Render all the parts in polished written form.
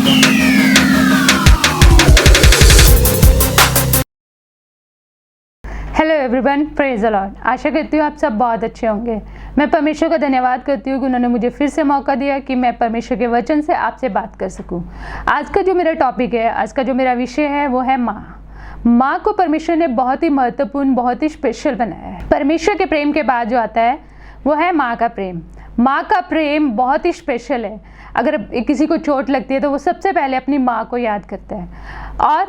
Hello everyone, praise the lord. आशा करती हूँ आप सब बहुत अच्छे होंगे। मैं परमेश्वर का धन्यवाद करती हूँ कि उन्होंने मुझे फिर से मौका दिया कि मैं परमेश्वर के वचन से आपसे बात कर सकूँ। आज का जो मेरा टॉपिक है, आज का जो मेरा विषय है वो है माँ। माँ को परमेश्वर ने बहुत ही महत्वपूर्ण, बहुत ही स्पेशल बनाया है। परमेश्वर के प्रेम के बाद जो आता है वो है माँ का प्रेम। माँ का प्रेम बहुत ही स्पेशल है। अगर किसी को चोट लगती है तो वो सबसे पहले अपनी माँ को याद करता है, और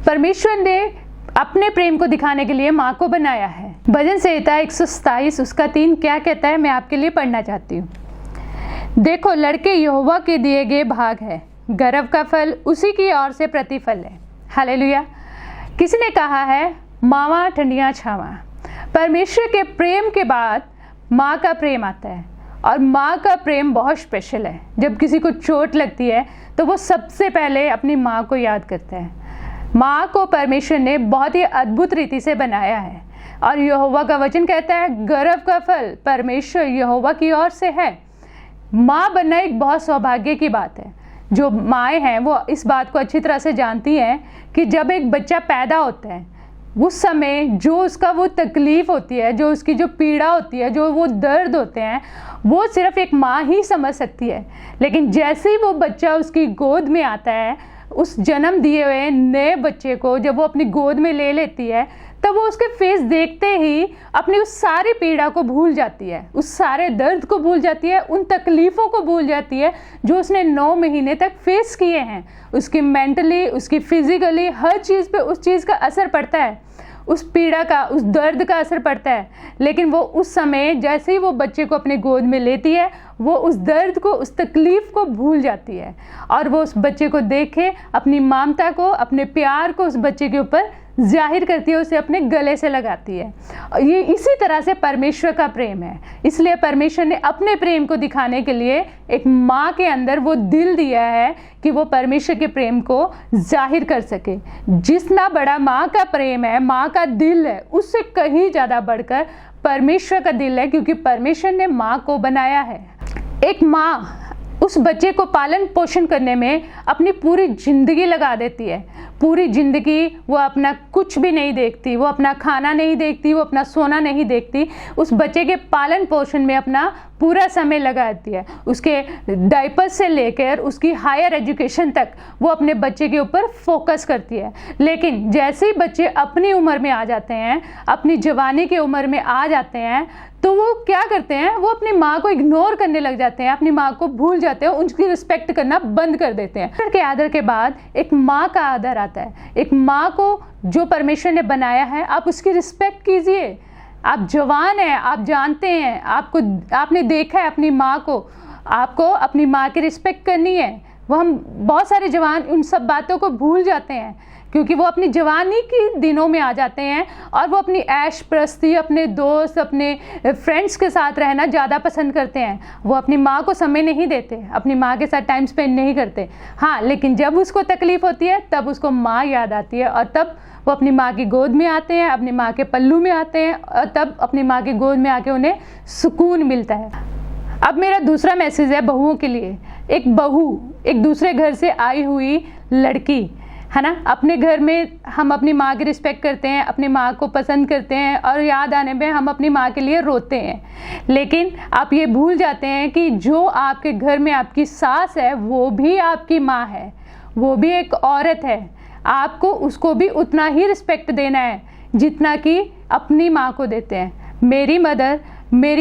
परमेश्वर ने अपने प्रेम को दिखाने के लिए माँ को बनाया है। भजन संहिता 127 उसका 3 क्या कहता है, मैं आपके लिए पढ़ना चाहती हूँ। देखो, लड़के यहोवा के दिए गए भाग है, गर्व का फल उसी की ओर से प्रतिफल है। हालेलुया। किसी ने कहा है मावा ठंडियाँ छावा। परमेश्वर के प्रेम के बाद माँ का प्रेम आता है, और माँ का प्रेम बहुत स्पेशल है। जब किसी को चोट लगती है तो वो सबसे पहले अपनी माँ को याद करता है। माँ को परमेश्वर ने बहुत ही अद्भुत रीति से बनाया है, और यहोवा का वचन कहता है गर्व का फल परमेश्वर यहोवा की ओर से है। माँ बनना एक बहुत सौभाग्य की बात है। जो माएँ हैं वो इस बात को अच्छी तरह से जानती हैं कि जब एक बच्चा पैदा होता है उस समय जो उसका वो तकलीफ़ होती है, जो उसकी जो पीड़ा होती है, जो वो दर्द होते हैं, वो सिर्फ एक माँ ही समझ सकती है। लेकिन जैसे ही वो बच्चा उसकी गोद में आता है, उस जन्म दिए हुए नए बच्चे को जब वो अपनी गोद में ले लेती है, तब वो उसके फेस देखते ही अपनी उस सारी पीड़ा को भूल जाती है, उस सारे दर्द को भूल जाती है, उन तकलीफ़ों को भूल जाती है जो उसने 9 महीने तक फेस किए हैं। उसकी मेंटली, उसकी फिजिकली, हर चीज़ पे उस चीज़ का असर पड़ता है, उस पीड़ा का, उस दर्द का असर पड़ता है। लेकिन वो उस समय जैसे ही वो बच्चे को अपने गोद में लेती है, वो उस दर्द को, उस तकलीफ़ को भूल जाती है, और वो उस बच्चे को देखे अपनी ममता को, अपने प्यार को उस बच्चे के ऊपर जाहिर करती है, उसे अपने गले से लगाती है। ये इसी तरह से परमेश्वर का प्रेम है। इसलिए परमेश्वर ने अपने प्रेम को दिखाने के लिए एक माँ के अंदर वो दिल दिया है कि वो परमेश्वर के प्रेम को जाहिर कर सके। जितना बड़ा माँ का प्रेम है, माँ का दिल है, उससे कहीं ज़्यादा बढ़कर परमेश्वर का दिल है, क्योंकि परमेश्वर ने माँ को बनाया है। एक माँ उस बच्चे को पालन पोषण करने में अपनी पूरी ज़िंदगी लगा देती है। पूरी ज़िंदगी वो अपना कुछ भी नहीं देखती, वो अपना खाना नहीं देखती, वो अपना सोना नहीं देखती, उस बच्चे के पालन पोषण में अपना पूरा समय लगाती है। उसके डायपर से लेकर उसकी हायर एजुकेशन तक वो अपने बच्चे के ऊपर फोकस करती है। लेकिन जैसे ही बच्चे अपनी उम्र में आ जाते हैं, अपनी जवानी की उम्र में आ जाते हैं, तो वो क्या करते हैं, वो अपनी माँ को इग्नोर करने लग जाते हैं, अपनी माँ को भूल जाते हैं, उनकी रिस्पेक्ट करना बंद कर देते हैं। परमेश्वर के आदर के बाद एक माँ का आदर आता है। एक माँ को जो परमेश्वर ने बनाया है, आप उसकी रिस्पेक्ट कीजिए। आप जवान हैं, आप जानते हैं, आपने देखा है अपनी माँ को, आपको अपनी माँ की रिस्पेक्ट करनी है। वो हम बहुत सारे जवान उन सब बातों को भूल जाते हैं, क्योंकि वो अपनी जवानी के दिनों में आ जाते हैं और वो अपनी ऐश प्रस्ती, अपने दोस्त, अपने फ्रेंड्स के साथ रहना ज़्यादा पसंद करते हैं। वो अपनी माँ को समय नहीं देते, अपनी माँ के साथ टाइम स्पेंड नहीं करते। हाँ, लेकिन जब उसको तकलीफ़ होती है तब उसको माँ याद आती है, और तब वो अपनी माँ की गोद में आते हैं, अपनी माँ के पल्लू में आते हैं, और तब अपनी माँ की गोद में आके उन्हें सुकून मिलता है। अब मेरा दूसरा मैसेज है बहुओं के लिए। एक बहू, एक दूसरे घर से आई हुई लड़की है ना, अपने घर में हम अपनी माँ की रिस्पेक्ट करते हैं, अपनी माँ को पसंद करते हैं, और याद आने में हम अपनी माँ के लिए रोते हैं। लेकिन आप ये भूल जाते हैं कि जो आपके घर में आपकी सास है वो भी आपकी माँ है, वो भी एक औरत है। आपको उसको भी उतना ही रिस्पेक्ट देना है जितना कि अपनी माँ को देते हैं। मेरी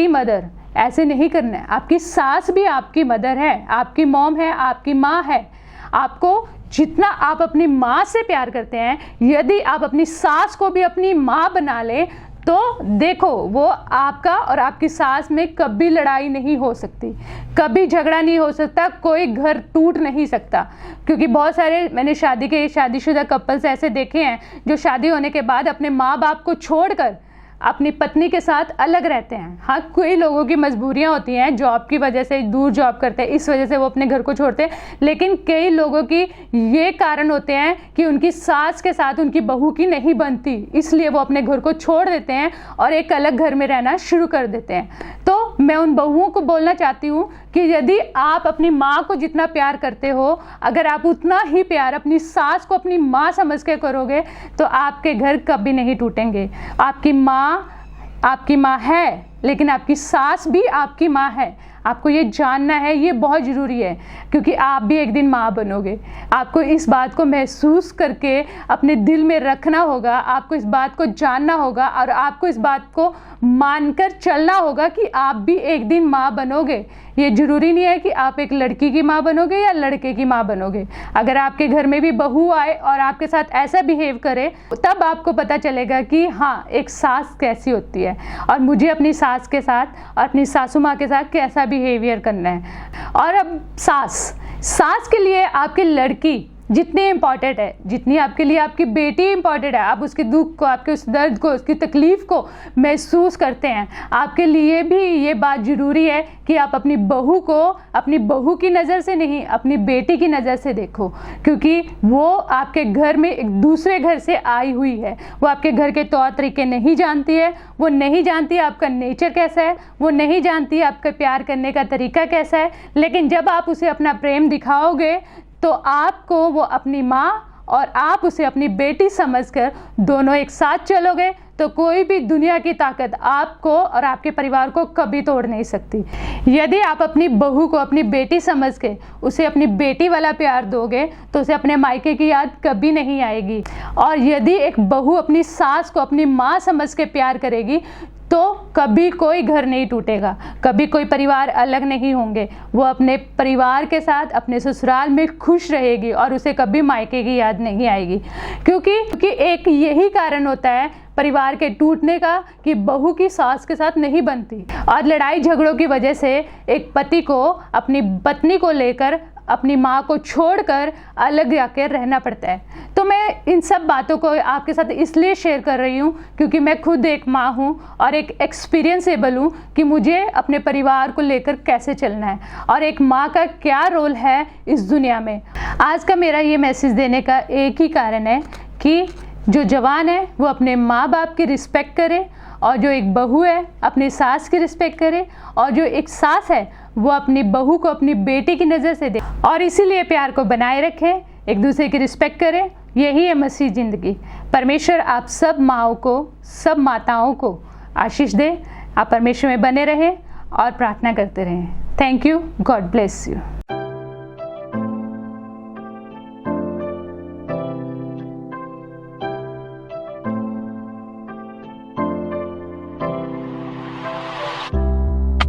मदर ऐसे नहीं करना है। आपकी सास भी आपकी मदर है, आपकी मॉम है, आपकी माँ है। आपको जितना आप अपनी माँ से प्यार करते हैं, यदि आप अपनी सास को भी अपनी माँ बना लें, तो देखो वो आपका और आपकी सास में कभी लड़ाई नहीं हो सकती, कभी झगड़ा नहीं हो सकता, कोई घर टूट नहीं सकता। क्योंकि बहुत सारे मैंने शादीशुदा कपल्स ऐसे देखे हैं जो शादी होने के बाद अपने माँ बाप को छोड़कर अपनी पत्नी के साथ अलग रहते हैं। हाँ, कई लोगों की मजबूरियां होती हैं, जॉब की वजह से दूर जॉब करते हैं, इस वजह से वो अपने घर को छोड़ते हैं, लेकिन कई लोगों की ये कारण होते हैं कि उनकी सास के साथ उनकी बहू की नहीं बनती, इसलिए वो अपने घर को छोड़ देते हैं और एक अलग घर में रहना शुरू कर देते हैं। तो मैं उन बहुओं को बोलना चाहती हूँ कि यदि आप अपनी माँ को जितना प्यार करते हो, अगर आप उतना ही प्यार अपनी सास को अपनी माँ समझ के करोगे तो आपके घर कभी नहीं टूटेंगे। आपकी माँ है, लेकिन आपकी सास भी आपकी माँ है। आपको ये जानना है, ये बहुत ज़रूरी है, क्योंकि आप भी एक दिन माँ बनोगे। आपको इस बात को महसूस करके अपने दिल में रखना होगा, आपको इस बात को जानना होगा और आपको इस बात को मानकर चलना होगा कि आप भी एक दिन माँ बनोगे। ये ज़रूरी नहीं है कि आप एक लड़की की माँ बनोगे या लड़के की माँ बनोगे। अगर आपके घर में भी बहू आए और आपके साथ ऐसा बिहेव करे, तब आपको पता चलेगा कि हाँ, एक सास कैसी होती है और मुझे अपनी सास के साथ और अपनी सासू माँ के साथ कैसा बिहेवियर करना है। और अब सास के लिए आपकी लड़की जितनी इम्पॉर्टेंट है, जितनी आपके लिए आपकी बेटी इम्पॉर्टेंट है, आप उसके दुख को, आपके उस दर्द को, उसकी तकलीफ़ को महसूस करते हैं, आपके लिए भी ये बात ज़रूरी है कि आप अपनी बहू को अपनी बहू की नज़र से नहीं, अपनी बेटी की नज़र से देखो, क्योंकि वो आपके घर में एक दूसरे घर से आई हुई है। वो आपके घर के तौर तरीके नहीं जानती है, वो नहीं जानती आपका नेचर कैसा है, वो नहीं जानती आपका प्यार करने का तरीका कैसा है, लेकिन जब आप उसे अपना प्रेम दिखाओगे तो आपको वो अपनी माँ और आप उसे अपनी बेटी समझकर दोनों एक साथ चलोगे तो कोई भी दुनिया की ताकत आपको और आपके परिवार को कभी तोड़ नहीं सकती। यदि आप अपनी बहू को अपनी बेटी समझ के उसे अपनी बेटी वाला प्यार दोगे तो उसे अपने मायके की याद कभी नहीं आएगी। और यदि एक बहू अपनी सास को अपनी माँ समझ के प्यार करेगी तो कभी कोई घर नहीं टूटेगा, कभी कोई परिवार अलग नहीं होंगे। वो अपने परिवार के साथ अपने ससुराल में खुश रहेगी और उसे कभी मायके की याद नहीं आएगी, क्योंकि एक यही कारण होता है परिवार के टूटने का कि बहू की सास के साथ नहीं बनती। और लड़ाई झगड़ों की वजह से एक पति को अपनी पत्नी को लेकर अपनी माँ को छोड़कर अलग जाकर रहना पड़ता है। तो मैं इन सब बातों को आपके साथ इसलिए शेयर कर रही हूँ क्योंकि मैं खुद एक माँ हूँ और एक एक्सपीरियंसेबल हूँ कि मुझे अपने परिवार को लेकर कैसे चलना है और एक माँ का क्या रोल है इस दुनिया में। आज का मेरा ये मैसेज देने का एक ही कारण है कि जो जवान है वो अपने माँ बाप की रिस्पेक्ट करे और जो एक बहू है अपनी सास की रिस्पेक्ट करे और जो एक सास है वो अपनी बहू को अपनी बेटी की नज़र से देखे और इसीलिए प्यार को बनाए रखें, एक दूसरे की रिस्पेक्ट करें। यही है मसीह ज़िंदगी। परमेश्वर आप सब माँओं को, सब माताओं को आशीष दे। आप परमेश्वर में बने रहें और प्रार्थना करते रहें। Thank you. God bless you.